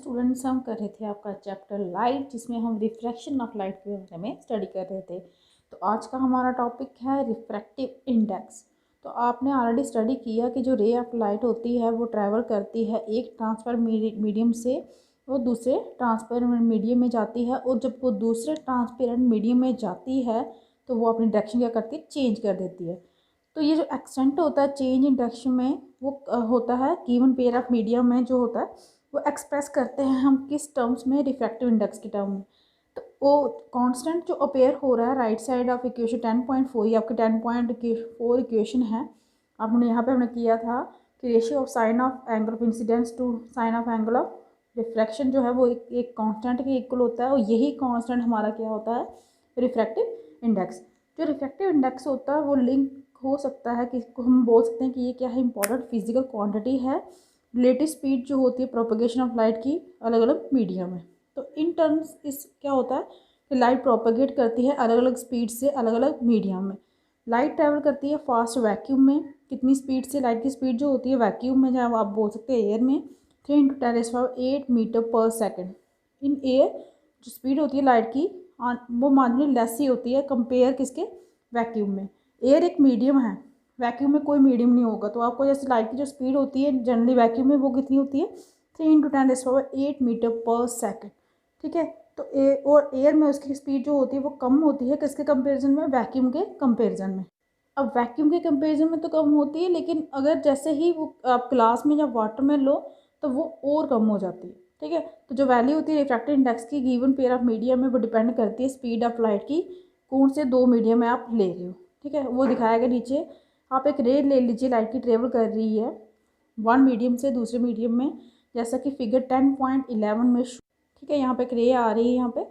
Students, हम कर रहे थे आपका चैप्टर लाइट, जिसमें हम रिफ्रैक्शन ऑफ लाइट के बारे में स्टडी कर रहे थे। तो आज का हमारा टॉपिक है रिफ्रैक्टिव इंडेक्स। तो आपने ऑलरेडी स्टडी किया कि जो रे ऑफ लाइट होती है वो ट्रैवल करती है एक ट्रांसपेरेंट मीडियम से वो दूसरे ट्रांसपेरेंट मीडियम में जाती है, और जब वो दूसरे ट्रांसपेरेंट मीडियम में जाती है तो वो अपनी डायरेक्शन क्या करती है, चेंज कर देती है। तो ये जो एक्सटेंट होता है चेंज इन डायरेक्शन में वो होता है गिवन पेयर ऑफ मीडियम में जो होता है वो एक्सप्रेस करते हैं हम किस टर्म्स में, रिफ्रैक्टिव इंडेक्स के टर्म में। तो वो कांस्टेंट जो अपेयर हो रहा है राइट साइड ऑफ इक्वेशन 10.4, ये आपकी 10.4 इक्वेशन है। आपने यहाँ पे हमने किया था कि ratio of sine of angle of incidence to sine of angle of refraction जो है वो एक कांस्टेंट के इक्वल होता है, और यही कांस्टेंट हमारा क्या होता है, रिफ्रैक्टिव इंडेक्स। जो रिफ्रैक्टिव इंडेक्स होता है वो लिंक हो सकता है कि हम बोल सकते हैं कि ये क्या है, इंपॉर्टेंट फिजिकल क्वांटिटी है। रिलेटिव स्पीड जो होती है प्रोपगेशन ऑफ लाइट की अलग अलग मीडियम में। तो इन टर्म्स इस क्या होता है कि लाइट प्रोपगेट करती है अलग अलग स्पीड से अलग अलग मीडियम में। लाइट ट्रैवल करती है फास्ट वैक्यूम में, कितनी स्पीड से, लाइट की स्पीड जो होती है वैक्यूम में, जहाँ आप बोल सकते हैं एयर में 3 × 10⁸ मीटर पर सेकेंड। इन एयर जो स्पीड होती है लाइट की वो मार्जिनली लेस ही होती है कंपेयर किसके, वैक्यूम में। एयर एक मीडियम है, वैक्यूम में कोई मीडियम नहीं होगा। तो आपको जैसे लाइट की जो स्पीड होती है जनरली वैक्यूम में वो कितनी होती है, 3 × 10⁸ मीटर पर सेकेंड। ठीक है। तो और एयर में उसकी स्पीड जो होती है वो कम होती है किसके कंपेरिजन में, वैक्यूम के कंपेरिजन में। अब वैक्यूम के कंपेरिजन में तो कम होती है, लेकिन अगर जैसे ही वो आप ग्लास में या वाटर में लो तो वो और कम हो जाती है। ठीक है। तो जो वैल्यू होती है रिफ्रैक्टिव इंडेक्स की गिवन पेयर ऑफ मीडियम में वो डिपेंड करती है स्पीड ऑफ लाइट की, कौन से दो मीडियम में आप ले रहे हो। ठीक है। वो दिखाया गया नीचे। आप एक रे ले लीजिए, लाइट की ट्रेवल कर रही है वन मीडियम से दूसरे मीडियम में, जैसा कि फिगर 10.11 में। ठीक है। यहाँ पे एक रे आ रही है यहाँ पे।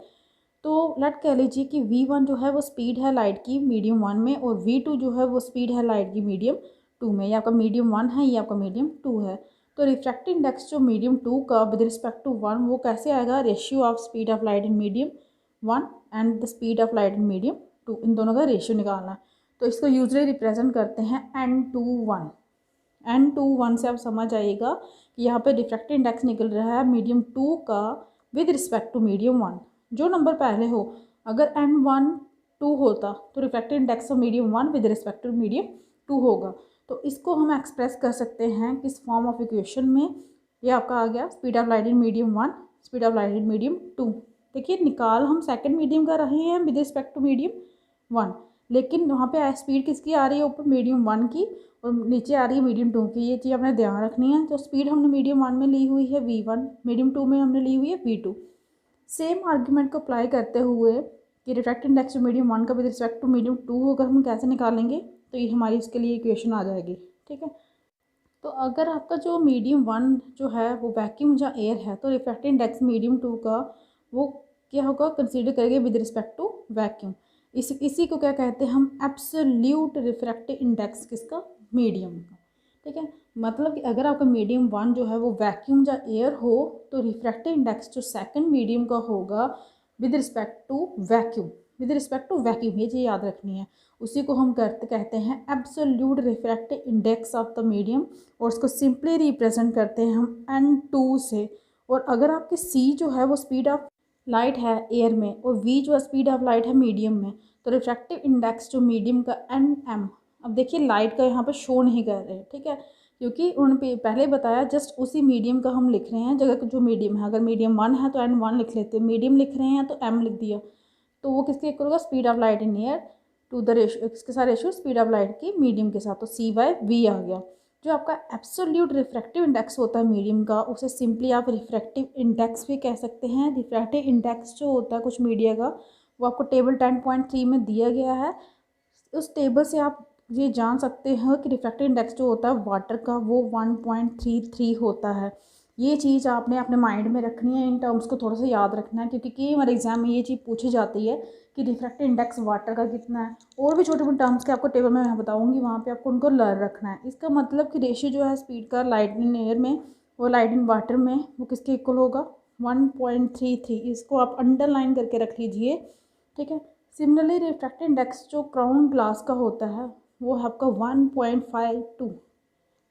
तो लेट कह लीजिए कि v1 जो है वो स्पीड है लाइट की मीडियम 1 में, और v2 जो है वो स्पीड है लाइट की मीडियम 2 में। ये आपका मीडियम 1 है, ये आपका मीडियम 2 है। तो रिफ्रैक्टिव इंडेक्स जो मीडियम 2 का विद रिस्पेक्ट टू 1 वो कैसे आएगा, ratio of speed of light in medium 1 and the speed of light in medium 2, इन दोनों का रेशियो निकालना है। तो इसको यूजली रिप्रेजेंट करते हैं n/1। n/1 से आप समझ आइएगा कि यहाँ पे रिफ्रैक्टिव इंडेक्स निकल रहा है मीडियम 2 का विद रिस्पेक्ट टू मीडियम 1। जो नंबर पहले हो, अगर n1 2 होता तो refractive index of medium 1 with respect to medium 2 होगा। तो इसको हम एक्सप्रेस कर सकते हैं किस फॉर्म ऑफ इक्वेशन में। ये आपका आ गया speed of light in medium 1, speed of light in medium 2। देखिए निकाल हम सेकेंड मीडियम कर रहे हैं विद रिस्पेक्ट टू मीडियम 1, लेकिन वहाँ पे स्पीड किसकी आ रही है, ऊपर मीडियम 1 की और नीचे आ रही है मीडियम 2 की। ये चीज़ आपने ध्यान रखनी है। तो स्पीड हमने मीडियम 1 में ली हुई है v1, मीडियम 2 में हमने ली हुई है v2। सेम आर्ग्यूमेंट को अप्लाई करते हुए कि रिफ्रैक्टिव इंडेक्स मीडियम 1 का विद रिस्पेक्ट टू मीडियम 2 होगा, हम कैसे निकालेंगे, तो ये हमारी इसके लिए इक्वेशन आ जाएगी। ठीक है। तो अगर आपका जो मीडियम 1 जो है वो वैक्यूम या एयर है, तो रिफ्रैक्टिव इंडेक्स मीडियम 2 का वो क्या होगा, कंसीडर करेंगे विद रिस्पेक्ट टू वैक्यूम। इसी को क्या कहते हैं हम, एब्सोल्यूट रिफ्रैक्टिव इंडेक्स किसका, मीडियम का। ठीक है। मतलब कि अगर आपका मीडियम 1 जो है वो वैक्यूम या एयर हो, तो रिफ्रैक्टिव इंडेक्स जो सेकंड मीडियम का होगा with respect to vacuum, with respect to vacuum, ये चीज़ याद रखनी है। उसी को हम कहते हैं absolute refractive index of the medium, और उसको सिंपली रिप्रेजेंट करते हैं हम n2 से। और अगर आपकी c जो है वो स्पीड ऑफ लाइट है एयर में, और v जो है स्पीड ऑफ लाइट है मीडियम में, तो रिफ्रैक्टिव इंडेक्स जो मीडियम का nm। अब देखिए लाइट का यहाँ पर शो नहीं कर रहे, ठीक है, क्योंकि उन्होंने पहले बताया जस्ट उसी मीडियम का हम लिख रहे हैं। जगह जो मीडियम है, अगर मीडियम 1 है तो n1 लिख लेते हैं, मीडियम लिख रहे हैं तो m लिख दिया। तो वो किसके इक्वल होगा, speed of light in air to the ratio, इसके साथ रेशियो स्पीड ऑफ लाइट की मीडियम के साथ, तो c/v आ गया। जो आपका एब्सोल्यूट रिफ्रैक्टिव इंडेक्स होता है मीडियम का, उसे सिंपली आप रिफ्रैक्टिव इंडेक्स भी कह सकते हैं। रिफ्रैक्टिव इंडेक्स जो होता है कुछ मीडिया का, वो आपको टेबल 10.3 में दिया गया है। उस टेबल से आप ये जान सकते हैं कि रिफ्रैक्टिव इंडेक्स जो होता है वाटर का वो 1.33 होता है। ये चीज़ आपने अपने माइंड में रखनी है, इन टर्म्स को थोड़ा सा याद रखना है, क्योंकि कई बार एग्जाम में ये चीज़ पूछी जाती है कि रिफ्रैक्टिव इंडेक्स वाटर का कितना है। और भी छोटे मोटे टर्म्स के आपको टेबल में मैं बताऊंगी, वहाँ पे आपको उनको लर्न रखना है। इसका मतलब कि रेशियो जो है स्पीड का लाइट इन एयर में और लाइट इन वाटर में वो किसके इक्वल होगा, 1.33। इसको आप अंडरलाइन करके रख लीजिए। ठीक है। सिमिलरली रिफ्रैक्टिव इंडेक्स जो क्राउन ग्लास का होता है वो है आपका 1.52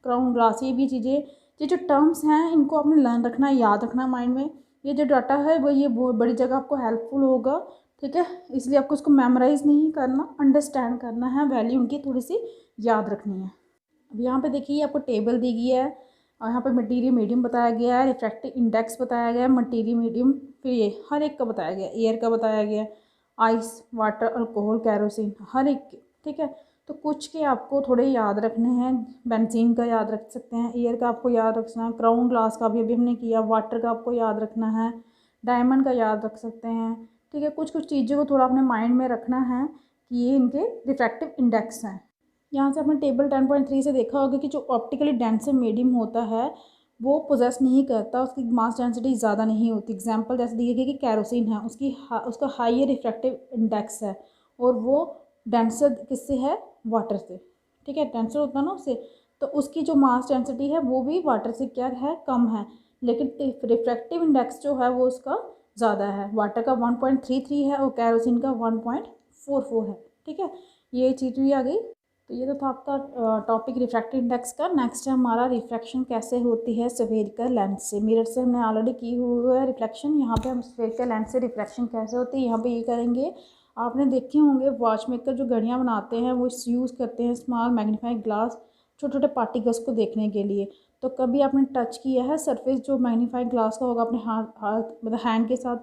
क्राउन ग्लास। ये भी चीज़ें ये जो टर्म्स हैं इनको आपने लर्न रखना है, याद रखना माइंड में। ये जो डाटा है वो ये बहुत बड़ी जगह आपको हेल्पफुल होगा, ठीक है। इसलिए आपको इसको मेमोराइज़ नहीं करना, अंडरस्टैंड करना है, वैल्यू उनकी थोड़ी सी याद रखनी है। अब यहाँ पे देखिए आपको टेबल दी गई है और यहाँ पे मटीरियल मीडियम बताया गया है, रिफ्रैक्टिव इंडेक्स बताया गया है, मटीरियल मीडियम, फिर ये हर एक का बताया गया, एयर का बताया गया, आइस, वाटर, अल्कोहल, कैरोसिन, हर एक के, ठीक है। तो कुछ के आपको थोड़े याद रखने हैं, बेंजीन का याद रख सकते हैं, एयर का आपको याद रखना है, क्राउन ग्लास का भी अभी हमने किया, वाटर का आपको याद रखना है, डायमंड का याद रख सकते हैं, ठीक है। कुछ कुछ चीज़ों को थोड़ा अपने माइंड में रखना है कि ये इनके रिफ्रैक्टिव इंडेक्स हैं। यहाँ से आपने टेबल 10.3 से देखा होगा कि जो ऑप्टिकली डेंसर मीडियम होता है वो पोजेस नहीं करता, उसकी मास डेंसिटी ज़्यादा नहीं होती। एग्जांपल जैसे दिए गए कि कैरोसिन है, उसका हाइयर रिफ्रैक्टिव इंडेक्स है और वो डेंसर किससे है, वाटर से, ठीक है। डेंसर होता है ना उससे, तो उसकी जो मास डेंसिटी है वो भी वाटर से क्या है, कम है, लेकिन रिफ्रैक्टिव इंडेक्स जो है वो उसका ज़्यादा है। वाटर का 1.33 है और कैरोसिन का 1.44 है, ठीक है। ये चीज़ भी आ गई। तो ये तो था आपका टॉपिक रिफ्रैक्टिव इंडेक्स का। नेक्स्ट है हमारा रिफ्रैक्शन कैसे होती है स्फेरिकल लेंस से। मिरर से हमने ऑलरेडी की हुई है रिफ्लेक्शन, यहाँ पे हम स्फेरिकल लेंस से रिफ्रैक्शन कैसे होती है यहाँ पे ये करेंगे। आपने देखे होंगे वॉच मेकर जो घड़ियाँ बनाते हैं वो यूज़ करते हैं स्मॉल मैग्नीफाइंग ग्लास छोटे छोटे पार्टिकल्स को देखने के लिए। तो कभी आपने टच किया है सरफेस जो मैग्नीफाइंग ग्लास का होगा अपने हाथ मतलब हैंड के साथ,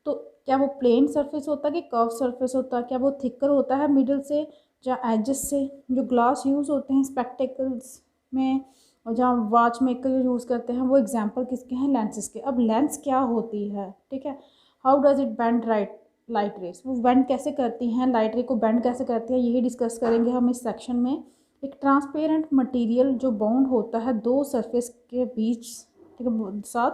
तो क्या वो प्लेन सरफेस होता है कि कर्व सरफेस होता है, क्या वो थिकर होता है मिडल से जहाँ एजेस से। जो ग्लास यूज़ होते हैं स्पेक्टेकल्स में और जहाँ वॉच मेकर जो यूज़ करते हैं वो एग्जांपल किसके हैं, लेंसेज के। अब लेंस क्या होती है, ठीक है। How does it bend light rays, वो बेंड कैसे करती हैं, लाइट रे को बेंड कैसे करती है, यही डिस्कस करेंगे हम इस सेक्शन में। एक ट्रांसपेरेंट मटेरियल जो बाउंड होता है दो सरफेस के बीच, ठीक है, साथ,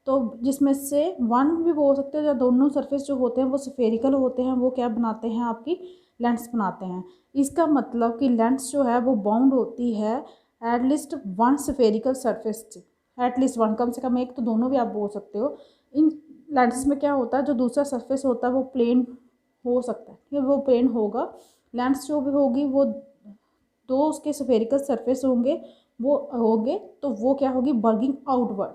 तो जिसमें से वन भी हो सकते हैं या दोनों सरफेस जो होते हैं वो स्फेरिकल होते हैं, वो क्या बनाते हैं, आपकी लेंस बनाते हैं। इसका मतलब कि लेंस जो है वो बाउंड होती है एटलीस्ट वन स्फेरिकल सरफेस से, एटलीस्ट वन, कम से कम एक, तो दोनों भी आप बोल सकते हो। इन लेंसेज में क्या होता है जो दूसरा सरफेस होता है वो प्लेन हो सकता है, ठीक है, वो प्लेन होगा। लेंस जो भी होगी वो दो उसके स्फेरिकल सरफेस होंगे, वो होंगे तो वो क्या होगी, बल्गिंग आउटवर्ड,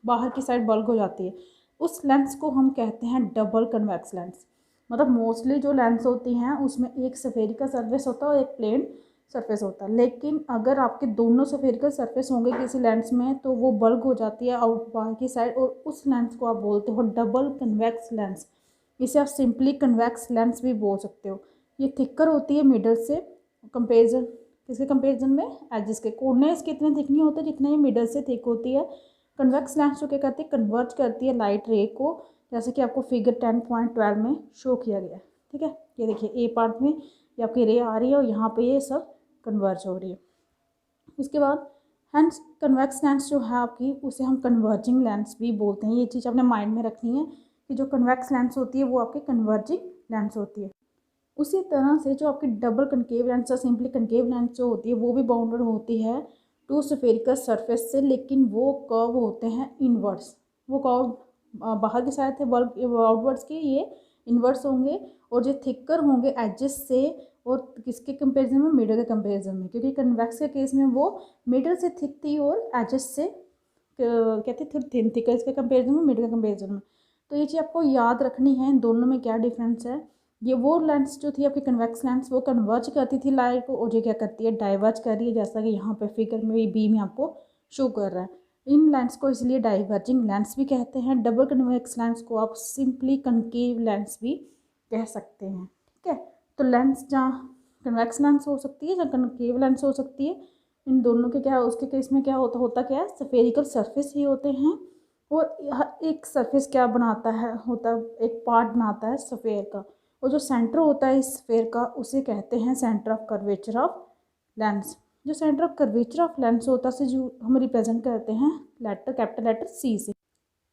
बाहर की साइड बल्ग हो जाती है। उस लेंस को हम कहते हैं डबल कन्वेक्स लेंस। मतलब मोस्टली जो लेंस होती हैं उसमें एक स्फेरिकल सरफेस होता है और एक प्लेन सरफेस होता है, लेकिन अगर आपके दोनों स्फेरिकल सरफेस होंगे किसी लेंस में तो वो बल्ग हो जाती है आउट बाहर की साइड, और उस लेंस को आप बोलते हो डबल कन्वेक्स लेंस। इसे आप सिंपली कन्वेक्स लेंस भी बोल सकते हो। ये थिकर होती है मिडल से, कंपेरिजन किसके कंपेरिजन में, एजेस के। कोर्नर्स के इतने थिक नहीं होते जितने ये मिडल से थिक होती है। कन्वेक्स लेंस जो क्या करती है, कन्वर्ट करती है लाइट रे को, जैसे कि आपको फिगर 10.12 में शो किया गया है, ठीक है। ये देखिए ए पार्ट में ये आपकी रे आ रही है और यहाँ पे ये सब कन्वर्ज हो रही है। उसके बाद हैंस कन्वेक्स लेंस जो है आपकी उसे हम कन्वर्जिंग लेंस भी बोलते हैं। ये चीज़ आपने माइंड में रखनी है कि जो कन्वेक्स लेंस होती है वो आपकी कन्वर्जिंग लेंस होती है। उसी तरह से जो आपकी डबल कनकेव लेंस या सिंपली कनकेव लेंस जो होती है वो भी बाउंडेड होती है टू स्फेरिकल सरफेस से, लेकिन वो कर्व होते हैं इनवर्ड्स। वो कर्व बाहर की साइड थे बल्ब आउटवर्ड्स के, ये इनवर्ड्स होंगे, और जो थिकर होंगे एजेस से, और किसके कंपैरिजन में, मिडल के कंपैरिजन में, क्योंकि कन्वेक्स के केस में वो मिडल से थिक थी और एजेस से कहते थे थिन, थिकर इसके कंपैरिजन में, मिडल के कंपैरिजन में। तो ये चीज़ आपको याद रखनी है इन दोनों में क्या डिफरेंस है। ये वो लेंस जो थी आपकी कन्वेक्स लेंस वो कन्वर्ज करती थी लाइट को, और ये क्या करती है, डाइवर्ज कर रही है, जैसा कि यहाँ पे फिगर में बी में आपको शो कर रहा है। इन लेंस को इसलिए डाइवर्जिंग लेंस भी कहते हैं। डबल कन्वेक्स लेंस को आप सिंपली कनकेव लेंस भी कह सकते हैं, ठीक है। तो लेंस जहाँ कन्वेक्स लेंस हो सकती है, जहाँ कनकेव लेंस हो सकती है, इन दोनों के क्या, उसके केस में क्या होता क्या है, स्फेरिकल सरफेस ही होते हैं। और एक सरफेस क्या बनाता है, होता एक पार्ट बनाता है स्फेयर का, और जो सेंटर होता है इस स्फेयर का उसे कहते हैं centre of curvature of lens. जो centre of curvature of lens होता है जो हम रिप्रेजेंट करते हैं कैपिटल लेटर सी से।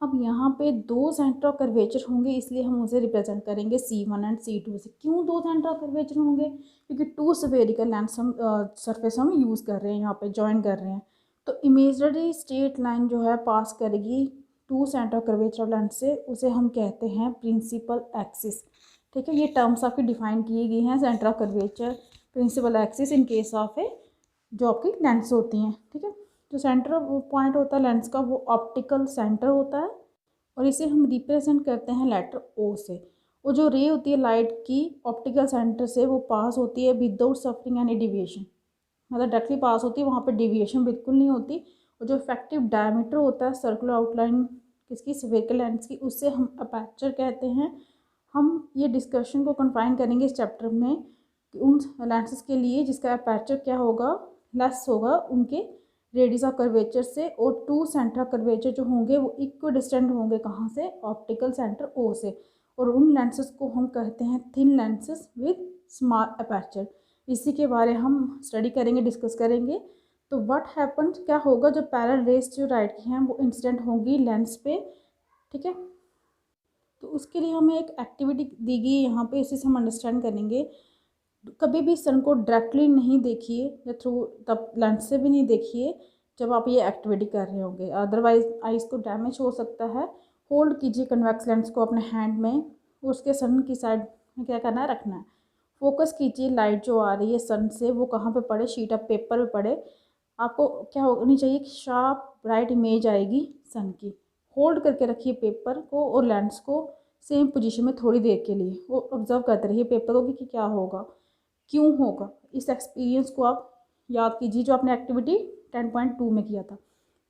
अब यहाँ पे दो सेंटर ऑफ कर्वेचर होंगे इसलिए हम उसे रिप्रेजेंट करेंगे C1 एंड C2 से। क्यों दो सेंटर ऑफ कर्वेचर होंगे, क्योंकि टू स्फेरिकल लेंस हम सरफेस हम यूज़ कर रहे हैं, यहाँ पे ज्वाइन कर रहे हैं। तो इमेजनरी स्ट्रेट लाइन जो है पास करेगी to centre of curvature of lens से, उसे हम कहते हैं प्रिंसिपल एक्सिस, ठीक है। ये टर्म्स आपकी डिफाइन की गई हैं, centre of curvature, principal axis in case of a जो आपकी लेंस होती हैं, ठीक है। जो सेंटर पॉइंट होता है लेंस का वो ऑप्टिकल सेंटर होता है और इसे हम रिप्रेजेंट करते हैं लेटर ओ से। वो जो रे होती है लाइट की ऑप्टिकल सेंटर से वो पास होती है विदाउट सफरिंग एनी डिविएशन, मतलब डायरेक्टली पास होती है, वहाँ पे डिविएशन बिल्कुल नहीं होती। और जो इफेक्टिव डायमीटर होता है सर्कुलर आउटलाइन किसकी, स्फेरिकल लेंस की, उससे हम अपर्चर कहते हैं। हम ये डिस्कशन को कन्फाइन करेंगे इस चैप्टर में कि उन लेंसेज के लिए जिसका अपर्चर क्या होगा, लेस होगा उनके रेडियस ऑफ कर्वेचर से, और टू सेंटर कर्वेचर जो होंगे वो इक्वल डिस्टेंट होंगे कहाँ से, ऑप्टिकल सेंटर ओ से। और उन लेंसेज को हम कहते हैं thin lenses with small aperture. इसी के बारे हम स्टडी करेंगे, डिस्कस करेंगे। तो व्हाट हैपन, क्या होगा जब पैरेलल रेस जो लाइट की हैं वो इंसिडेंट होंगी लेंस पे, ठीक है। तो उसके लिए हमें एक एक्टिविटी दी गई यहाँ पे, इसी से हम अंडरस्टैंड करेंगे। कभी भी सन को डायरेक्टली नहीं देखिए या थ्रू तब लेंस से भी नहीं देखिए जब आप ये एक्टिविटी कर रहे होंगे, अदरवाइज आइज़ को डैमेज हो सकता है। होल्ड कीजिए कन्वेक्स लेंस को अपने हैंड में, उसके सन की साइड में क्या करना है, रखना है। फोकस कीजिए लाइट जो आ रही है सन से वो कहाँ पे पड़े, शीट ऑफ पेपर पे पड़े। आपको क्या होनी चाहिए कि शार्प ब्राइट इमेज आएगी सन की। होल्ड करके रखिए पेपर को और लेंस को सेम पोजीशन में थोड़ी देर के लिए, वो ऑब्जर्व करते रहिए पेपर को कि क्या होगा, क्यों होगा। इस एक्सपीरियंस को आप याद कीजिए जो आपने एक्टिविटी 10.2 में किया था।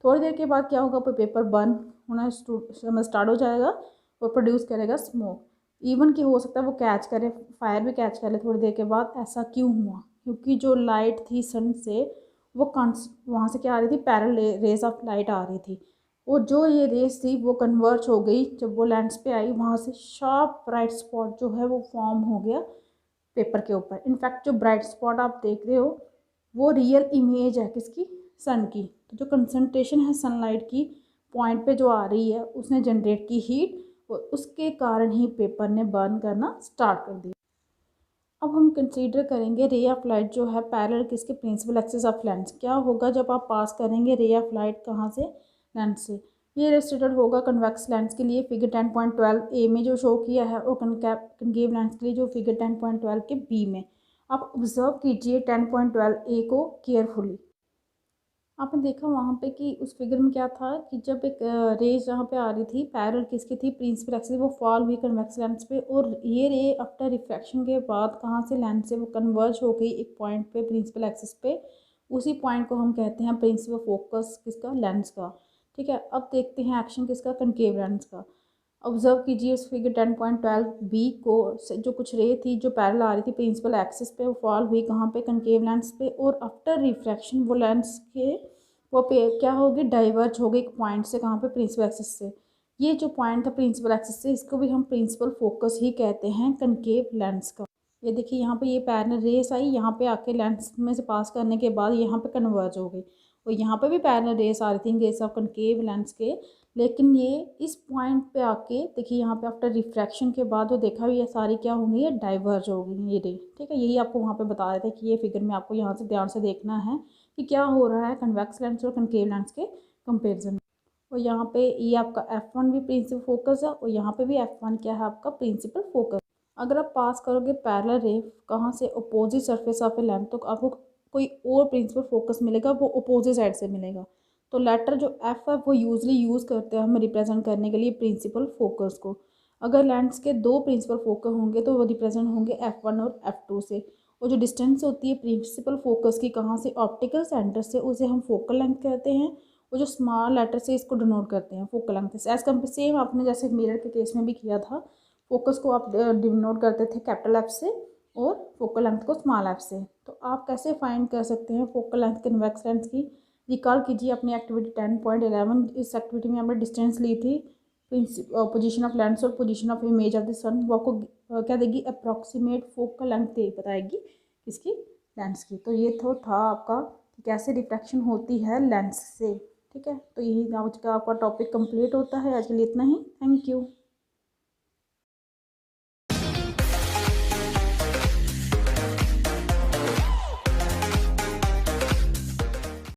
थोड़ी देर के बाद क्या होगा, पेपर बर्न होना स्टार्ट हो जाएगा और प्रोड्यूस करेगा स्मोक। इवन कि हो सकता है वो कैच करे, फायर भी कैच कर ले थोड़ी देर के बाद। ऐसा क्यों हुआ, क्योंकि जो लाइट थी सन से वो वहाँ से क्या आ रही थी, पैरेलल रेज ऑफ लाइट आ रही थी, और जो ये रेस थी वो कन्वर्ज हो गई। जब वो लेंस पे आई वहाँ से शार्प ब्राइट स्पॉट जो है वो फॉर्म हो गया पेपर के ऊपर। इनफैक्ट जो ब्राइट स्पॉट आप देख रहे हो वो रियल इमेज है किसकी, सन की। तो जो कंसंट्रेशन है सनलाइट की पॉइंट पे जो आ रही है उसने जनरेट की हीट, और उसके कारण ही पेपर ने बर्न करना स्टार्ट कर दिया। अब हम कंसीडर करेंगे रे ऑफ लाइट जो है पैरेलल किसके, प्रिंसिपल एक्सिस ऑफ लेंस। क्या होगा जब आप पास करेंगे रे ऑफ लाइट कहाँ से, लेंस से। ये इलस्ट्रेटेड होगा कन्वेक्स लेंस के लिए फिगर 10.12 ए में जो शो किया है, और कनकेव लेंस के लिए जो फिगर 10.12 के बी में। आप ऑब्जर्व कीजिए 10.12 ए को केयरफुली। आपने देखा वहाँ पे कि उस फिगर में क्या था कि जब एक रेज जहाँ पे आ रही थी पैरेलल किसकी थी, प्रिंसिपल एक्सिस, वो फॉल हुई कन्वेक्स लेंस पे, और ये रे आफ्टर रिफ्रैक्शन के बाद कहाँ से, लेंस से वो कन्वर्ज हो गई एक पॉइंट पे प्रिंसिपल एक्सिस पे। उसी पॉइंट को हम कहते हैं प्रिंसिपल फोकस किसका, लेंस का, ठीक है। अब देखते हैं एक्शन किसका, कनकेव लेंस का। ऑब्जर्व कीजिए उस फिगर 10.12 बी को, जो कुछ रे थी जो पैरेलल आ रही थी प्रिंसिपल एक्सिस पे, वो फॉल हुई कहाँ पे, कनकेव लेंस पे, और आफ्टर रिफ्रैक्शन वो लेंस के वो पे क्या होगी, डाइवर्ज हो गई एक पॉइंट से, कहाँ पे, प्रिंसिपल एक्सिस से। ये जो पॉइंट था प्रिंसिपल एक्सिस से, इसको भी हम प्रिंसिपल फोकस ही कहते हैं कनकेव लेंस का। ये देखिए यहाँ पे ये पैरेलल रेस आई, यहाँ पे आके लेंस में से पास करने के बाद यहाँ पे कन्वर्ज हो गई, और यहाँ पे भी पैरेलल रेस आ रही थी रेस ऑफ कनकेव लेंस के, लेकिन ये इस पॉइंट पे आके देखिए यहाँ पे आफ्टर रिफ्रैक्शन के बाद वो देखा ये सारी क्या होंगी, ये डाइवर्ज हो गई ये रे, ठीक है। यही आपको वहाँ पे बता रहे थे कि ये फिगर में आपको यहाँ से ध्यान से देखना है कि क्या हो रहा है कन्वेक्स लेंस और कनकेव लेंस के कंपेरिजन। और यहाँ पे ये आपका F1 भी प्रिंसिपल फोकस है, और यहाँ पे भी F1 क्या है आपका प्रिंसिपल फोकस। अगर आप पास करोगे पैरेलल रे कहाँ से, opposite surface of A length, तो आपको कोई और प्रिंसिपल फोकस मिलेगा, वो अपोजिट साइड से मिलेगा। तो लेटर जो F है वो यूजली यूज़ करते हैं हम रिप्रेजेंट करने के लिए प्रिंसिपल फोकस को। अगर लेंस के दो प्रिंसिपल फोकस होंगे तो वो रिप्रेजेंट होंगे F1 और F2 से। और जो डिस्टेंस होती है प्रिंसिपल फोकस की कहाँ से, ऑप्टिकल सेंटर से, उसे हम फोकल लेंथ कहते हैं। और जो स्मॉल लेटर से इसको डिनोट करते हैं focal length. As compare same आपने जैसे मिरर के केस में भी किया था, फोकस को आप डिनोट करते थे कैपिटल एफ से और फोकल लेंथ को स्मॉल एफ से। तो आप कैसे फाइंड कर सकते हैं फोकल लेंथ कन्वेक्स लेंस की, रिकॉल कीजिए अपनी एक्टिविटी 10.11। इस एक्टिविटी में हमने डिस्टेंस ली थी, पोजीशन ऑफ लेंस और position of image of the sun. वो आपको क्या देगी, अप्रॉक्सीमेट फोकल लेंथ बताएगी किसकी, लेंस की। तो ये तो था आपका कैसे रिफ्रैक्शन होती है लेंस से, ठीक है। तो यही आज का आपका टॉपिक कंप्लीट होता है। आज के लिए इतना ही, थैंक यू।